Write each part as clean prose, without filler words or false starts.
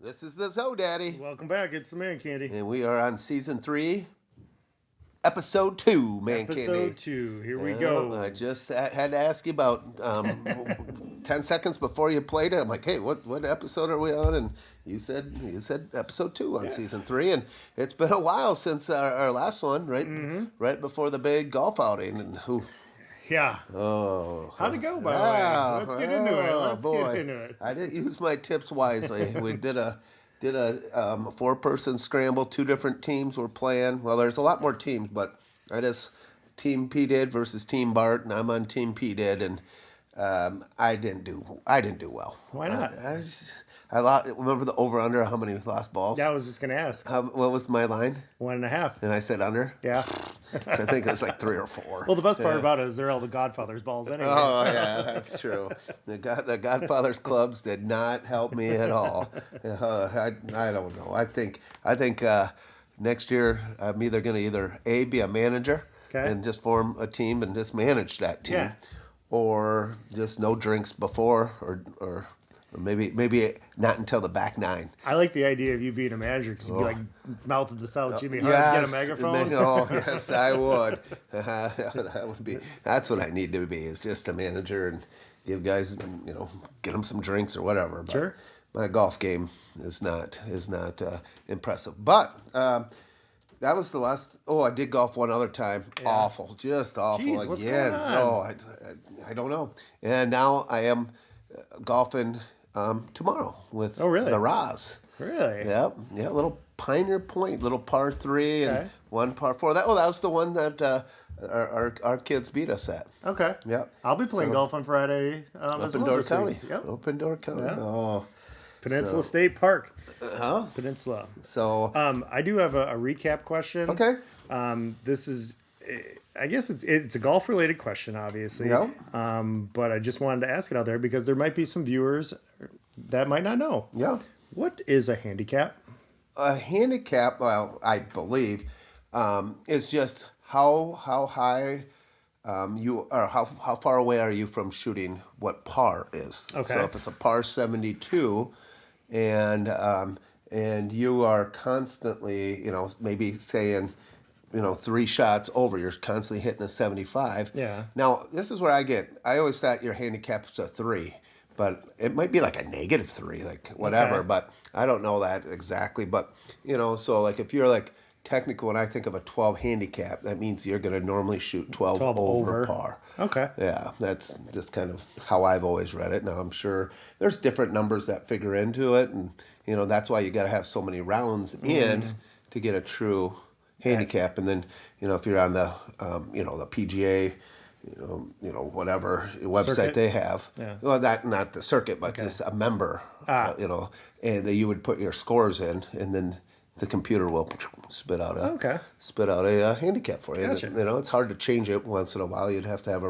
This is the Zo Daddy, Welcome back. It's the Man Candy. and we are on season 3, episode 2, Man Candy. Episode 2. Here we Well, go. I just had to ask you about 10 seconds before you played it. I'm like, hey, what episode are we on? And you said episode 2 on season 3, and it's been a while since our last one, right? Right before the big golf outing, and Yeah. How'd it go, by the way? Let's get into it. Let's get into it. I didn't use my tips wisely. We did a 4-person scramble. 2 different teams were playing. Well, there's a lot more teams, but I just Team P did versus Team Bart, and I'm on Team P did, and I didn't do well. Why not? Remember the over under how many lost balls? Yeah, I was just going to ask. What was my line? 1.5. And I said under. Yeah. I think it was like 3 or 4. Well, the best part about it is they're all the Godfather's balls anyways. Oh yeah, that's true. The Godfather's clubs did not help me at all. I don't know. I think next year I'm either going to be a manager and just form a team and just manage that team, or just no drinks before, or maybe not until the back 9. I like the idea of you being a manager because you'd be like mouth of the South Jimmy Hart, Yes, get a megaphone. Oh yes, I would. That would be. That's what I need to be, is just a manager and give guys, get them some drinks or whatever. But Sure. my golf game is not impressive. But that was the last. Oh, I did golf one other time. Yeah. Awful, just awful Jeez, again. what's going on? Oh, I don't know. And now I am golfing tomorrow with the Roz. Really? Yep. Yeah, little Pioneer Point, little par 3 and one par 4. That was the one that our kids beat us at. Okay. Yep. I'll be playing golf on Friday as well Door this County. week. Yep. Open Door County. Yeah. Oh. Peninsula State Park. Huh? Peninsula. So. I do have a recap question. Okay. This is, I guess it's a golf related question, obviously. Yeah. But I just wanted to ask it out there because there might be some viewers that might not know. Yeah. What is a handicap? A handicap, well, I believe, is just how high you are, how far away are you from shooting what par is. Okay. So if it's a par 72, and you are constantly, maybe saying, 3 shots over, you're constantly hitting a 75. Yeah. Now, this is where I always thought your handicap was a 3, but it might be like a -3, like whatever, Okay. but I don't know that exactly. But, so like if you're like technical, when I think of a 12 handicap, that means you're going to normally shoot 12 over par. Okay. Yeah, that's just kind of how I've always read it. Now, I'm sure there's different numbers that figure into it, and, that's why you got to have so many rounds in to get a true handicap. And then, if you're on the, the PGA, whatever website Circuit? they have. Yeah. Well, not the circuit, but just a member, and that you would put your scores in, and then the computer will spit out a handicap for you. Gotcha. It's hard to change it once in a while. You'd have to have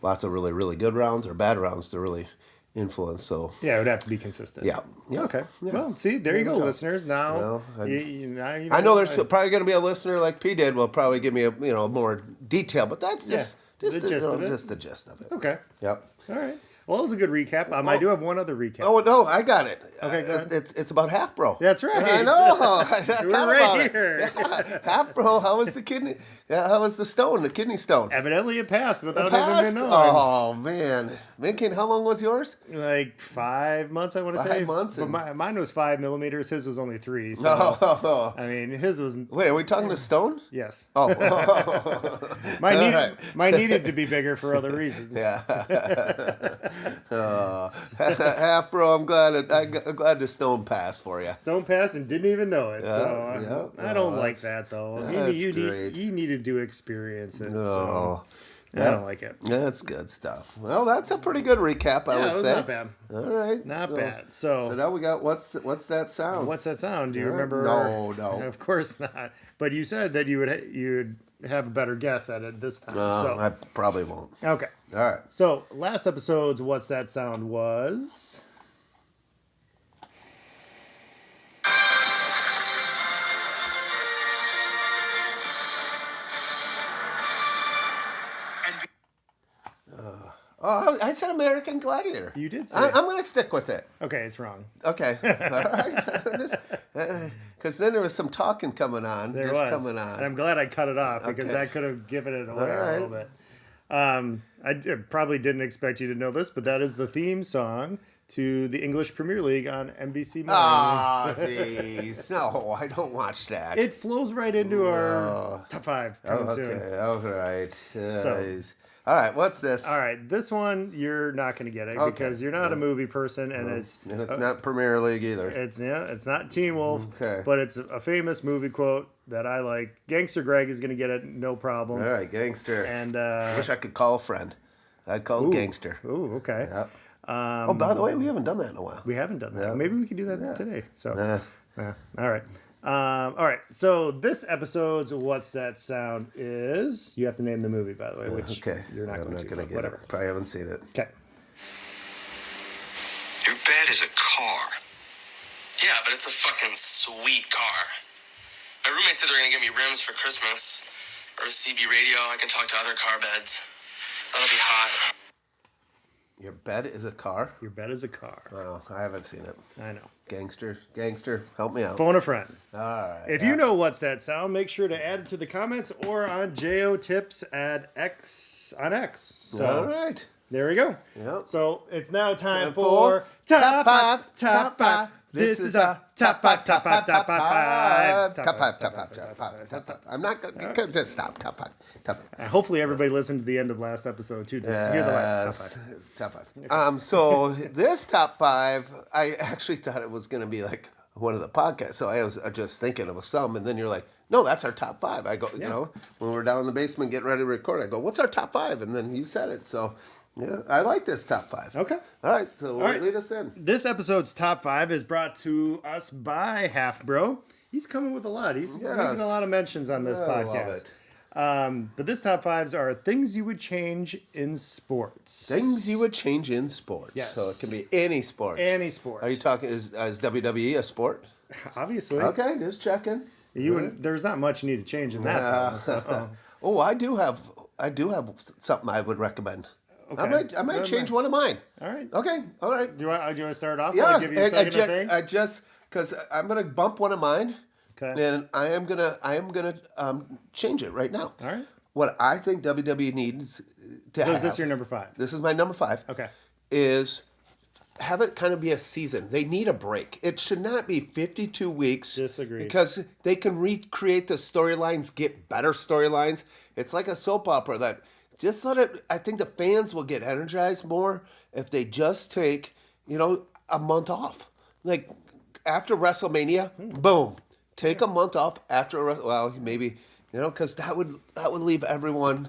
lots of really good rounds or bad rounds to really influence. So Yeah, it would have to be consistent. yeah. Okay. Yeah. Well, see, there you go, listeners. Now, Well, now you I know there's probably going to be a listener like P did. Will probably give me a more detail, but that's just the gist of it. Just the gist of it. Okay. Yep. All right. Well, it was a good recap. I do have one other recap. Oh no, I got it. Okay, go ahead. It's about Half Bro. That's right. I know. I We're thought right about it. here. Yeah. Half Bro. How was the kidney? Yeah, how was the stone? The kidney stone. Evidently, it passed without Passed? even knowing. Oh man, Minkin, how long was yours? Like 5 months, I want to say. 5 months, But and- mine was 5 millimeters. His was only 3. So Oh. I mean, his was Wait, are we talking to stone? yes. Oh. Mine needed to be bigger for other reasons. Yeah. Half Bro, I'm glad the stone passed for you. Stone passed and didn't even know it. So yeah. I don't like that though. That's great. You needed to experience it. Oh. So I don't like it. That's good stuff. Well, that's a pretty good recap, I Yeah, would it was say. not bad. All right. Not bad. So So now we got what's that sound? what's that sound? Do you remember? No. Of course not. But you said that you'd have a better guess at it this time. I probably won't. Okay. All right. So last episode's what's that sound was. Oh, I said American Gladiator. You did say I'm going to stick with it. Okay, it's wrong. Okay. All right. Because then there was some talking coming on. There just was. coming on. And I'm glad I cut it off because Okay. that could have given it away All right. a little bit. Probably didn't expect you to know this, but that is the theme song to the English Premier League on NBC Ah, Mornings. geez. No, I don't watch that. It flows right into our top 5 coming soon. Okay, all right. So- Jeez. All right, what's this? All right, this one you're not going to get it Okay. because you're not a movie person, and it's And it's not Premier League either. it's not Teen Wolf, Okay. but it's a famous movie quote that I like. Gangster Greg is going to get it, no problem. All right, gangster. And I wish I could call a friend. I'd call gangster. ooh, okay. Yep. Oh, by the way, we haven't done that in a while. We haven't done that. Maybe we can do that today. So, Nah. all right. All right. So this episode's What's That Sound is, you have to name the movie, by the way, which Okay. you're not I'm going not to, gonna but get whatever. it. Probably haven't seen it. Okay. Your bed is a car. Yeah, but it's a fucking sweet car. My roommate said they're gonna give me rims for Christmas. Or a CB radio. I can talk to other car beds. That'll be hot. Your bed is a car? Your bed is a car. Oh, I haven't seen it. I know. Gangster, help me out. Phone a friend. All right. If you know What's That Sound, make sure to add it to the comments or on JO Tips at X on X. So All right. there we go. Yep. So it's now time Time for for Top Top 5, Top 5. This is our Top 5, Top 5, Top 5, Top five. I'm not going to just stop. Top 5. Top 5. Hopefully everybody listened to the end of last episode too. Just hear the last Top 5. Top 5. So this top 5, I actually thought it was going to be like one of the podcasts. So I was just thinking of some, and then you're like, no, that's our top 5. I go, you know, when we're down in the basement getting ready to record, I go, what's our top 5? And then you said it. So yeah, I like this top 5. Okay. All right. So right. lead us in. This episode's Top 5 is brought to us by Half Bro. He's coming with a lot. He's Yes. making a lot of mentions on this I love podcast. it. But this top 5s are things you would change in sports. Things you would change in sports. Yes. So it can be any sport. Any sport. Are you talking, is WWE a sport? Obviously. Okay, just checking. You wouldn't, there's not much you need to change in that. Though, so. Oh, I do have something I would recommend. Okay. I might change one of mine. All right. Okay, all right. Do you want to start off? Yeah, I'll give you a second to think. I just because I'm gonna bump one of mine, Okay. and I am gonna change it right now. All right. What I think WWE needs to So have. is this your number 5? This is my number 5. Okay. Is have it kind of be a season. They need a break. It should not be 52 weeks. Disagreed. Because they can recreate the storylines, get better storylines. It's like a soap opera that just let it. I think the fans will get energized more if they just take, a month off. Like after WrestleMania, boom, take a month off after. Well, maybe because that would leave everyone.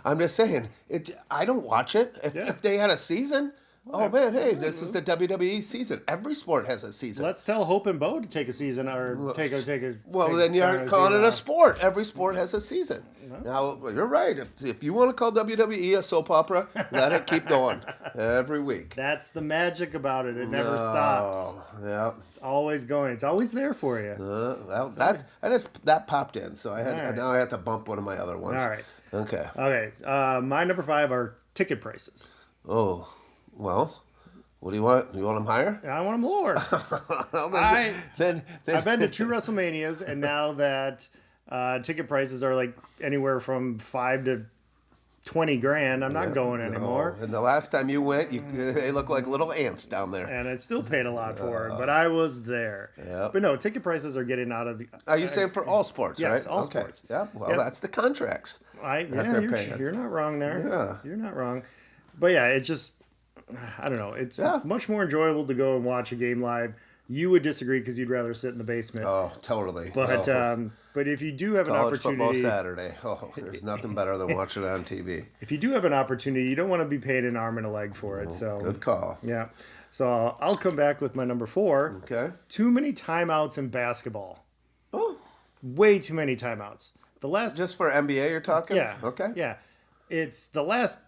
I'm just saying it. I don't watch it. If they had a season, oh man, hey, this is the WWE season. Every sport has a season. Let's tell Hope and Bo to take a season or take a. Well, take then you start aren't a calling it season a off. sport. Every sport has a season. Now, you're right. If you want to call WWE a soap opera, let it keep going every week. That's the magic about it. It never stops. Oh, yeah. It's always going. It's always there for you. Well, that popped in, so All right. now I have to bump one of my other ones. All right. Okay. Okay. My number 5 are ticket prices. Oh, well, what do you want? You want them higher? I want them lower. Well, then, I've been to 2 WrestleManias, and now that ticket prices are like anywhere from $5 to $20,000, I'm not going anymore. And the last time you went, they look like little ants down there. And I still paid a lot for it, but I was there. Yep. But no, ticket prices are getting out of the. Are you saying for all sports, Yes, right? all Okay. sports. Yeah, well, Yep. that's the contracts. they're paying. You're not wrong there. Yeah. You're not wrong. But yeah, it's just, I don't know. It's much more enjoyable to go and watch a game live. You would disagree because you'd rather sit in the basement. Oh, totally. But if you do have an College football opportunity, Saturday. Oh, there's nothing better than watching it on TV. if you do have an opportunity, you don't want to be paying an arm and a leg for it. So Good call. yeah. So I'll come back with my number 4. Okay. Too many timeouts in basketball. Oh, Way too many timeouts. The last just for NBA you're talking? Yeah. Okay. Yeah. It's the last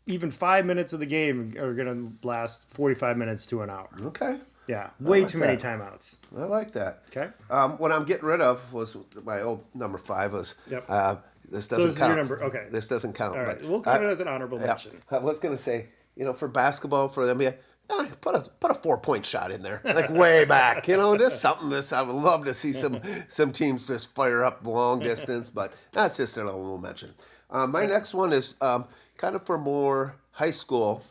even 5 minutes of the game are going to last 45 minutes to an hour. Okay. Yeah. Way like too many that. timeouts. I like that. Okay. What I'm getting rid of was my old number 5 was Yep. this So doesn't this is count. your number. Okay. This doesn't count. All right. but We'll count it as an honorable mention. I was gonna say, for basketball, for the NBA, put a 4-point shot in there, like way back. Just something. I would love to see some teams just fire up long distance, but that's just an honorable mention. My next one is kind of for more high school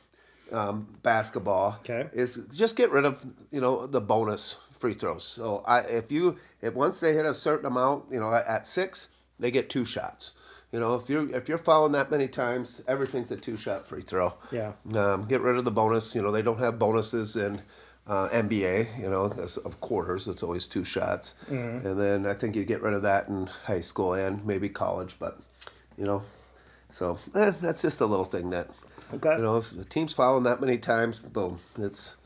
basketball. Okay. Is just get rid of the bonus free throws. So if once they hit a certain amount, at 6, they get 2 shots. If you're fouling that many times, everything's a 2-shot free throw. Yeah. Get rid of the bonus. They don't have bonuses in NBA. Of quarters, it's always 2 shots. Mm-hmm. And then I think you get rid of that in high school and maybe college. But so that's just a little thing that Okay. if the team's fouling that many times, boom, it's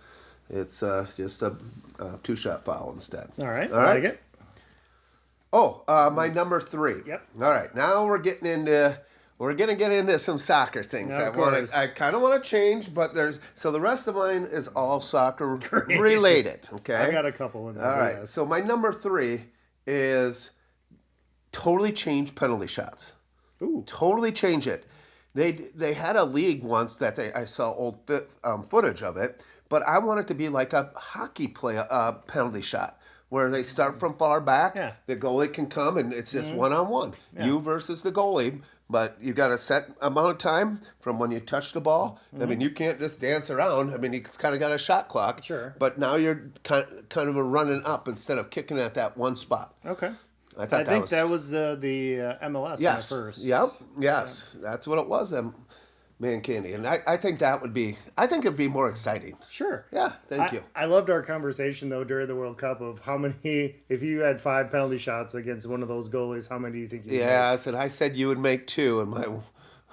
just a 2-shot foul instead. All right. All I right. like it. Oh, my number 3. Yep. All right, now we're gonna get into some soccer things. Of course. I kind of want to change, but so the rest of mine is all soccer related. Okay. I got a couple in there. All right. yes. So my number 3 is totally change penalty shots. Ooh. Totally change it. They had a league once that I saw old footage of it, but I want it to be like a hockey penalty shot where they start from far back. Yeah. The goalie can come and it's just one-on-one. You versus the goalie, but you got a set amount of time from when you touch the ball. I mean, you can't just dance around. I mean, it's kind of got a shot clock. Sure. But now you're kind of running up instead of kicking at that one spot. Okay. I thought that was the MLS Yes. first. Yep. Yes. That's what it was. Mancini, and I think it'd be more exciting. Sure. Yeah. Thank you. I loved our conversation though during the World Cup of how many, if you had 5 penalty shots against one of those goalies, how many do you think you Yeah. I said you would make 2, and my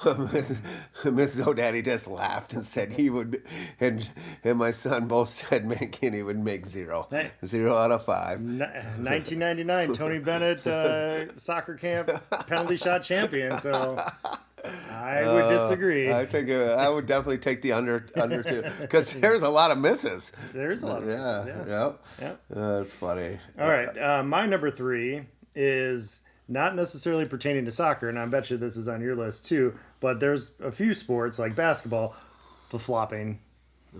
Miss Zodaddy just laughed and said he would, and my son both said Mancini would make 0. Hey. 0 out of 5. 1999 Tony Bennett soccer camp penalty shot champion. So I would disagree. I think I would definitely take the under 2 because there's a lot of misses. There's a lot of misses, yeah. Yep. Yeah. That's funny. All right. My number 3 is not necessarily pertaining to soccer, and I bet you this is on your list too, but there's a few sports like basketball, the flopping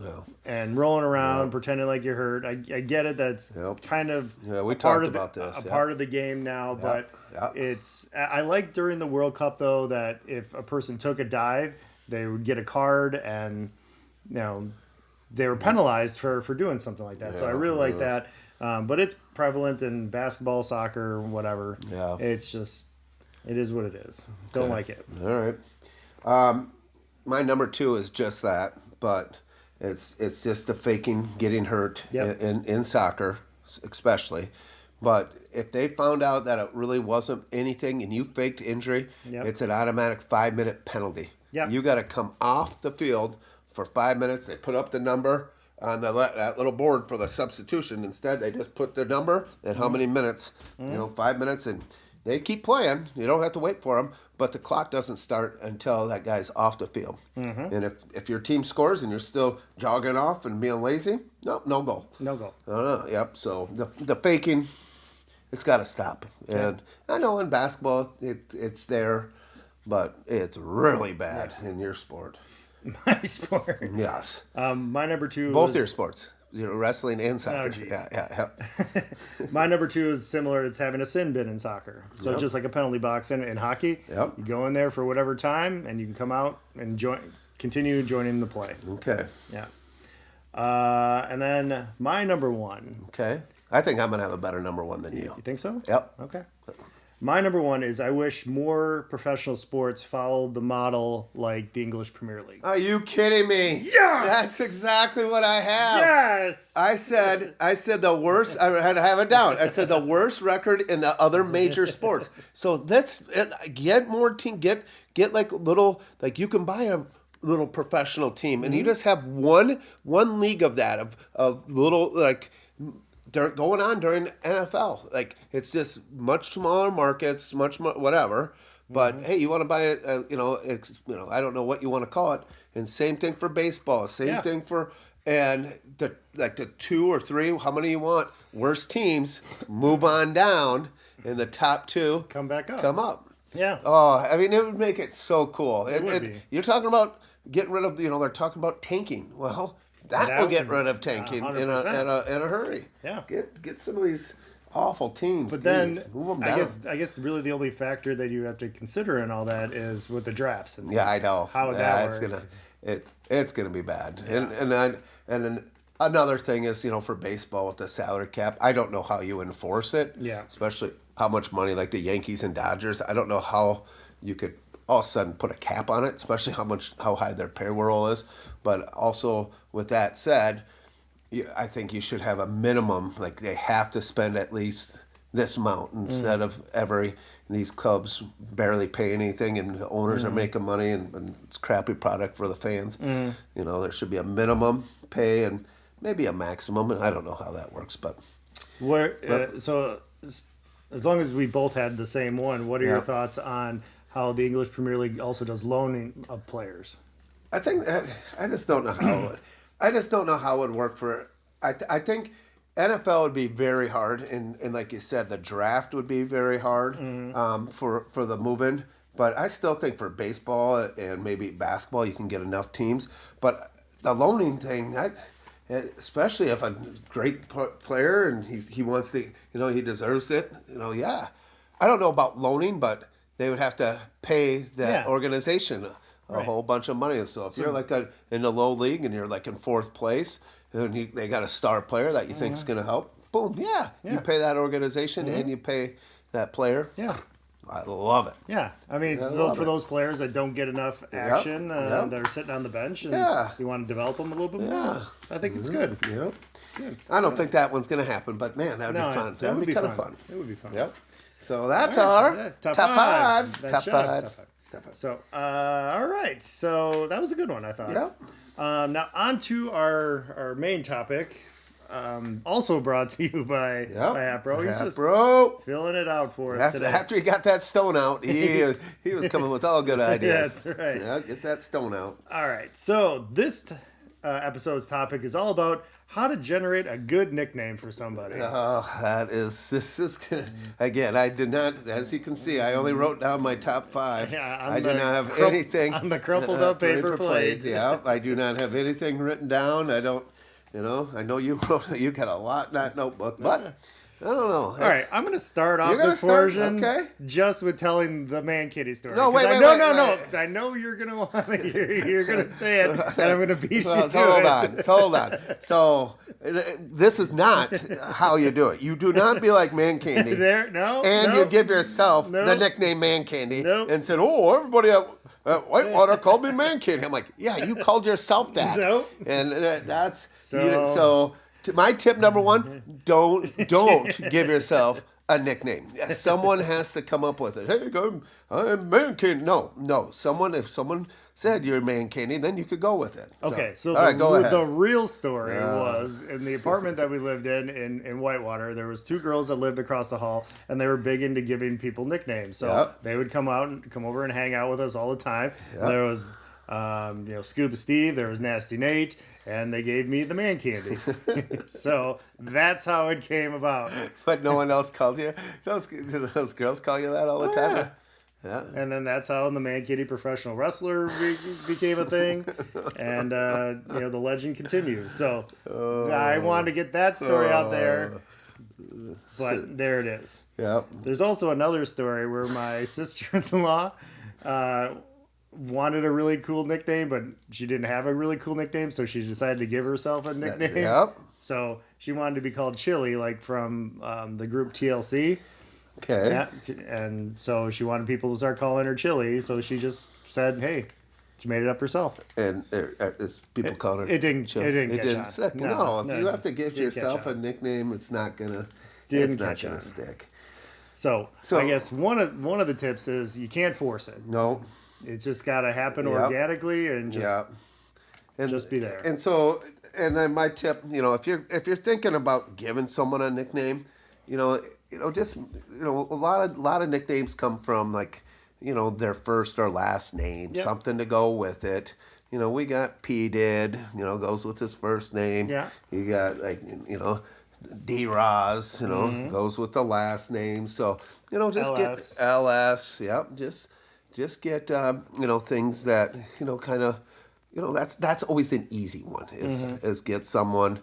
Yeah. and rolling around, pretending like you're hurt. I get it. That's Yep. kind of Yeah, we a part talked of about this, a yeah. part of the game now, but Yeah. I like during the World Cup though that if a person took a dive, they would get a card and they were penalized for doing something like that. So I really like that. But it's prevalent in basketball, soccer, whatever. Yeah. It's just, it is what it is. Don't like it. All right. My number 2 is just that, but it's just the faking getting hurt Yep. in soccer, especially. But if they found out that it really wasn't anything and you faked injury, Yep. it's an automatic 5-minute penalty. Yep. You got to come off the field for 5 minutes. They put up the number on that little board for the substitution. Instead, they just put their number and how many minutes, 5 minutes, and they keep playing. You don't have to wait for them, but the clock doesn't start until that guy's off the field. And if your team scores and you're still jogging off and being lazy, no goal. No goal. Yep. So the faking, it's got to stop. And I know in basketball it's there, but it's really bad in your sport. My sport. Yes. My number 2 Both was, your sports, wrestling and soccer. geez. Yeah. My number 2 is similar. It's having a sin bin in soccer. So just like a penalty box in hockey, Yep. you go in there for whatever time, and you can come out and continue joining the play. Okay. Yeah. And then my number 1. Okay. I think I'm gonna have a better number 1 than you. You think so? Yep. Okay. My number 1 is I wish more professional sports followed the model like the English Premier League. Are you kidding me? Yes! That's exactly what I have. Yes! I said the worst. I had to have it down. I said the worst record in the other major sports. So let's get more team. Get like little, like you can buy a little professional team, and you just have one league of that of little like. Going on during NFL, like it's just much smaller markets, much more, whatever. But hey, you want to buy it? I don't know what you want to call it. And same thing for baseball. Same thing for the 2 or 3. How many you want? Worst teams move on down, and the top 2 Come back up. Come up. Yeah. Oh, I mean, it would make it so cool. It would be. You're talking about getting rid of, they're talking about tanking. Well, that will get rid of tanking in a 100%. in a hurry. Yeah. Get some of these awful teams. But then, geez, move them down. I guess really the only factor that you have to consider in all that is with the drafts. And Yeah, I know. How would Yeah, that work? it's gonna be bad. And then another thing is, for baseball with the salary cap, I don't know how you enforce it. Yeah. Especially how much money, like the Yankees and Dodgers. I don't know how you could all of a sudden put a cap on it, especially how high their payroll is. But also with that said, I think you should have a minimum, like they have to spend at least this amount instead of these clubs barely pay anything and the owners are making money and it's crappy product for the fans. There should be a minimum pay and maybe a maximum, and I don't know how that works, but So as long as we both had the same one, what are your thoughts on how the English Premier League also does loaning of players? I think I just don't know how I just don't know how it would work for. I think NFL would be very hard, and like you said, the draft would be very hard for the move-in. But I still think for baseball and maybe basketball, you can get enough teams. But the loaning thing, especially if a great player and he wants to, he deserves it. Yeah, I don't know about loaning, but they would have to pay that organization a whole bunch of money. So if you're like in the low league and you're like in fourth place, and they got a star player that you think is going to help, boom, you pay that organization and you pay that player. Yeah. I love it. Yeah, I mean, it's for those players that don't get enough action, that are sitting on the bench, and you want to develop them a little bit more. I think it's good. Yep. Good. I don't think that one's going to happen, but man, that would be fun. That would be kind of fun. It would be fun. Yep. So that's our top five. Top five. So, all right. So that was a good one, I thought. Yep. Now on to our main topic. Also brought to you by Hapro. He's just filling it out for us today. After he got that stone out, he was coming with all good ideas. That's right. Yeah, get that stone out. All right. So this episode's topic is all about how to generate a good nickname for somebody. Oh, this is gonna, again, I did not, as you can see, I only wrote down my top five. I do not have anything. On the crumpled up paper plate. Yeah, I do not have anything written down. I don't, I know you got a lot in that notebook, but I don't know. All right, I'm going to start off this version just with telling the Man Kitty story. No, wait, because I know you're going to want to you're going to say it, and I'm going to beat you to it. Hold on. So this is not how you do it. You do not be like Man Candy. You give yourself the nickname Man Candy and said, "Oh, everybody at Whitewater called me Man Candy." I'm like, "Yeah, you called yourself that." And that's so. My tip number one: don't give yourself a nickname. Someone has to come up with it. Hey, I'm Man Candy. No. If someone said you're Man Candy, then you could go with it. Okay, so go ahead. The real story was in the apartment that we lived in Whitewater. There was two girls that lived across the hall, and they were big into giving people nicknames. So they would come over and hang out with us all the time. There was Scuba Steve. There was Nasty Nate. And they gave me the Man Candy. So that's how it came about. But no one else called you? Those girls call you that all the time? Yeah. And then that's how the Man Kitty professional wrestler became a thing. And, the legend continues. So I wanted to get that story out there. But there it is. Yep. There's also another story where my sister-in-law wanted a really cool nickname, but she didn't have a really cool nickname, so she decided to give herself a nickname. Yep. So she wanted to be called Chili, like from the group TLC. Okay. Yeah, and so she wanted people to start calling her Chili, so she just said, "Hey," she made it up herself. And people call her. It didn't catch on. Stick. No, if you have to give yourself a nickname, it's not gonna stick. So I guess one of the tips is you can't force it. No. It's just got to happen organically and just be there. And so, and then my tip, if you're thinking about giving someone a nickname, just a lot of nicknames come from like, their first or last name, something to go with it. We got P. Did, goes with his first name. Yeah. You got D-Roz, goes with the last name. So, just LS. get LS. Yep. Just get, things that, kind of, that's always an easy one is get someone,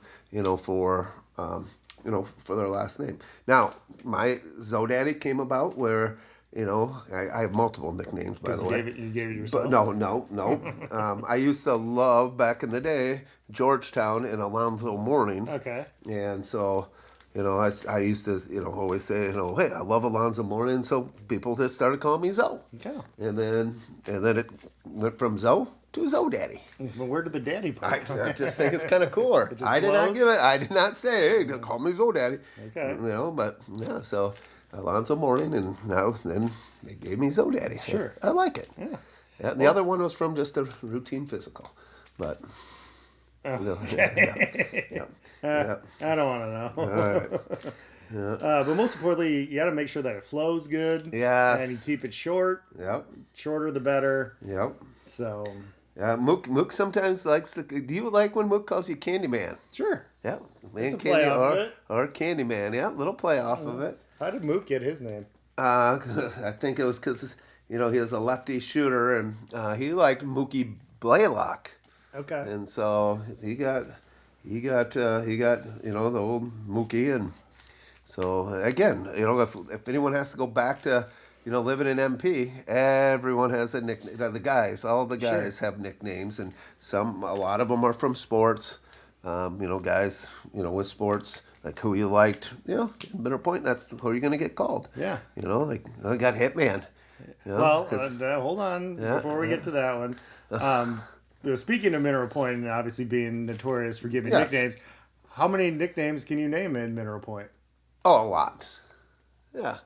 for, for their last name. Now, my Zodaddy came about where, I have multiple nicknames, by the way. You gave it yourself? But no. I used to love, back in the day, Georgetown and Alonzo Mourning. Okay. And so, I used to, always say, hey, I love Alonzo Mourning. So people just started calling me Zoe. Okay. And then it went from Zoe to Zodaddy. But where did the daddy part come? I just think it's kind of cooler. just I flows? I did not say, hey, call me Zodaddy. Okay. But yeah, so Alonzo Mourning, and then they gave me Zodaddy. Sure. I like it. Yeah. And the other one was from just a routine physical. But, Oh, yeah. I don't want to know. All right. But most importantly, you got to make sure that it flows good. Yes. And you keep it short. Yep. Shorter the better. Yep. So. Mook sometimes likes to. Do you like when Mook calls you Candyman? Sure. Yeah, It's a play off of it. or Candyman. Yeah, little play off of it. How did Mook get his name? I think it was because he was a lefty shooter and he liked Mookie Blaylock, Okay. and so he got the old Mookie, and so again if anyone has to go back to living in MP, everyone has a nickname. All the guys have nicknames, and a lot of them are from sports. Guys, with sports, like who you liked, better point, that's who you're going to get called. Yeah. Like I got Hitman. Well, hold on before we get to that one. Speaking of Mineral Point, and obviously being notorious for giving Yes. nicknames, how many nicknames can you name in Mineral Point? Oh, a lot. Yeah.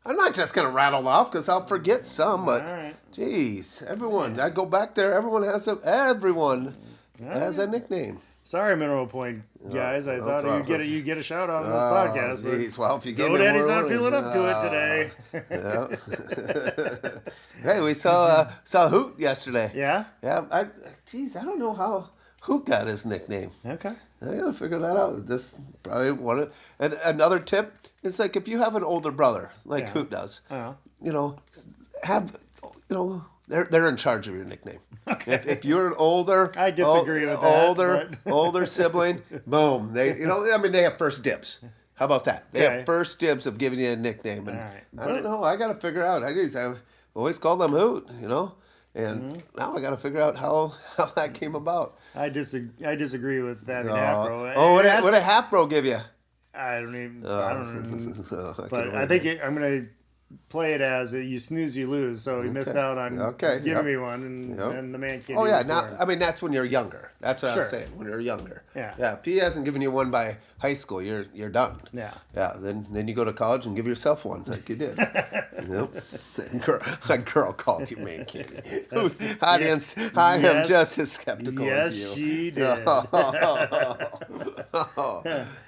I'm not just going to rattle off because I'll forget some, but All right. geez, everyone, I go back there, everyone has a nickname. Sorry, Mineral Point guys. I thought you get a shout out on this podcast, but Geez, well, if you give me Daddy's more not feeling up to it today. Hey, we saw Hoot yesterday. Yeah. Yeah. I don't know how Hoot got his nickname. Okay. I gotta figure that out. This probably one of, and another tip is like if you have an older brother like Yeah. Hoot does, Oh. they're in charge of your nickname. Okay. If you're an older, I disagree with that, older sibling, boom. They they have first dibs. How about that? They Okay. have first dibs of giving you a nickname, and All right. I don't know. I gotta figure out. I've always called them Hoot, and now I gotta figure out how that came about. I disagree with that in Afro. What did Half Bro give you? I don't even. But But I think I'm gonna play it as you snooze, you lose. So he missed out on giving me one, and the man can't. Oh yeah, that's when you're younger. That's what I was Sure. saying. When you're younger. Yeah. Yeah. If he hasn't given you one by high school, you're done. Yeah. Yeah. Then you go to college and give yourself one like you did. A girl called you man candy. Whose audience? I am Yes. just as skeptical Yes, as you. she did.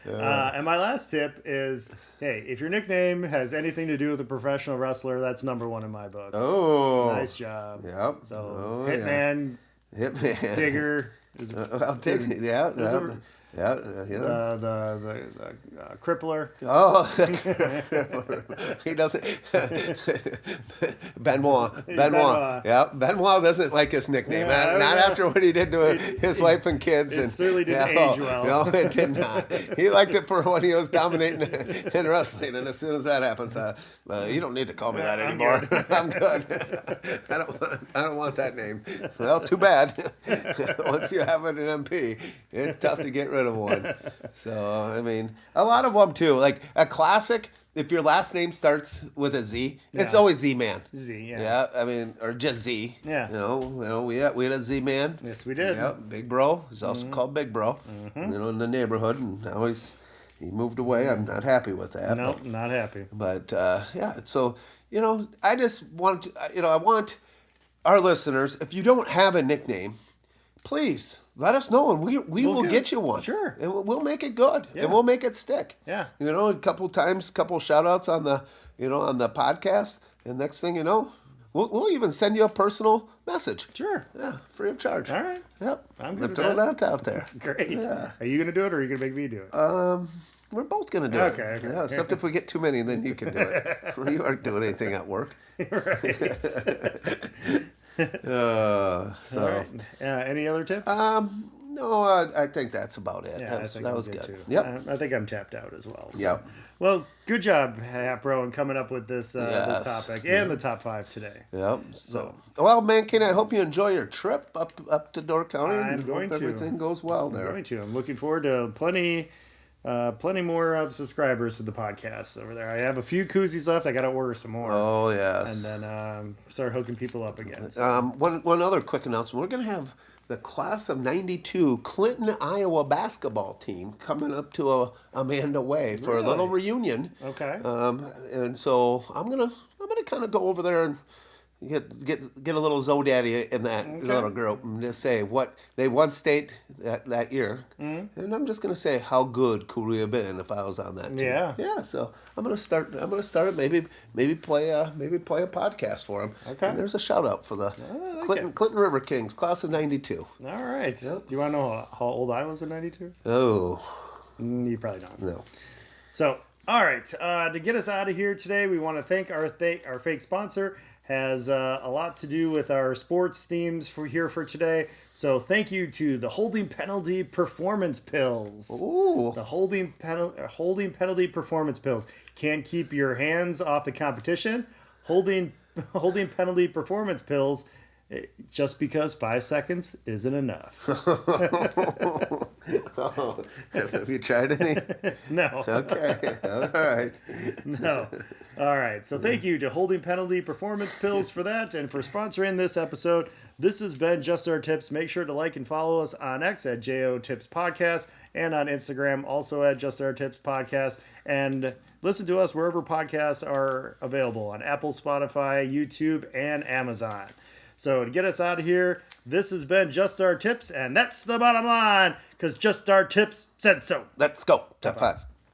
And my last tip is, hey, if your nickname has anything to do with a professional wrestler, that's number one in my book. Oh. Nice job. Yep. So, Oh, Hitman, Hitman. Digger, is Digger. Yeah. a- Yeah. the Crippler. Oh, he doesn't. Benoit. Benoit. Yeah, Benoit doesn't like his nickname. Yeah, not yeah. after what he did to his wife and kids. It certainly didn't age well. No, it did not. He liked it for when he was dominating in wrestling, and as soon as that happens, you don't need to call me that I'm anymore. good. I'm good. I don't want that name. Well, too bad. Once you have it in MP, it's tough to get rid of one. So, I mean, a lot of them too. Like a classic, if your last name starts with a Z, it's Yeah. always Z-Man. Z, yeah. Yeah, I mean, or just Z. Yeah. We had a Z-Man. Yes, we did. Yeah, Big Bro. He's also called Big Bro. In the neighborhood, and now he moved away. I'm not happy with that. Nope, not happy. But yeah, so I just want to, I want our listeners, if you don't have a nickname, please let us know, and we will get you one. Sure. And we'll make it good, Yeah. and we'll make it stick. Yeah. A couple shout outs on the, on the podcast, and next thing you know, We'll even send you a personal message. Sure. Yeah, free of charge. All right. Yep. I'm good with Throw that. that out there. Great. Yeah. Are you going to do it or are you going to make me do it? We're both gonna do Okay, it. okay. Yeah, except if we get too many, then you can do it. You aren't doing anything at work. Right. So. All right. Any other tips? No, I think that's about it. Yeah, I think that I'm was good good. too. Yep. I think I'm tapped out as well. So. Yep. Well, good job, Hapro, in coming up with this Yes. this topic and the top 5 today. Yep. So, well, man, Kenny, I hope you enjoy your trip up to Door County. I'm and going hope to. Everything goes well I'm there. going to. I'm looking forward to plenty more subscribers to the podcast over there. I have a few koozies left. I got to order some more. Oh yes. And then start hooking people up again. So, One other quick announcement. We're going to have the class of '92 Clinton, Iowa basketball team coming up to Amanda Way for a little reunion. okay. And so I'm gonna kind of go over there and get a little Zodaddy in that little group and just say what they won state that year, and I'm just gonna say how good could we have been if I was on that team. Yeah. So I'm gonna start it. Maybe play a podcast for them. Okay. And there's a shout out for the Clinton River Kings class of '92. All right. Do you want to know how old I was in 92? Oh You probably don't. no. So, all right. To get us out of here today, we want to thank our fake sponsor. Has a lot to do with our sports themes for today. So thank you to the Holding Penalty Performance Pills. Ooh. The Holding Penalty Performance Pills. Can't keep your hands off the competition. Holding Penalty Performance Pills. Just because 5 seconds isn't enough. Oh, have you tried any? No. Okay. All right. No. All right. So thank you to Holding Penalty Performance Pills for that and for sponsoring this episode. This has been Just Our Tips. Make sure to like and follow us on X at JO Tips Podcast and on Instagram also at Just Our Tips Podcast. And listen to us wherever podcasts are available on Apple, Spotify, YouTube, and Amazon. So to get us out of here, this has been Just Our Tips, and that's the bottom line, because Just Our Tips said so. Let's go. Top 5.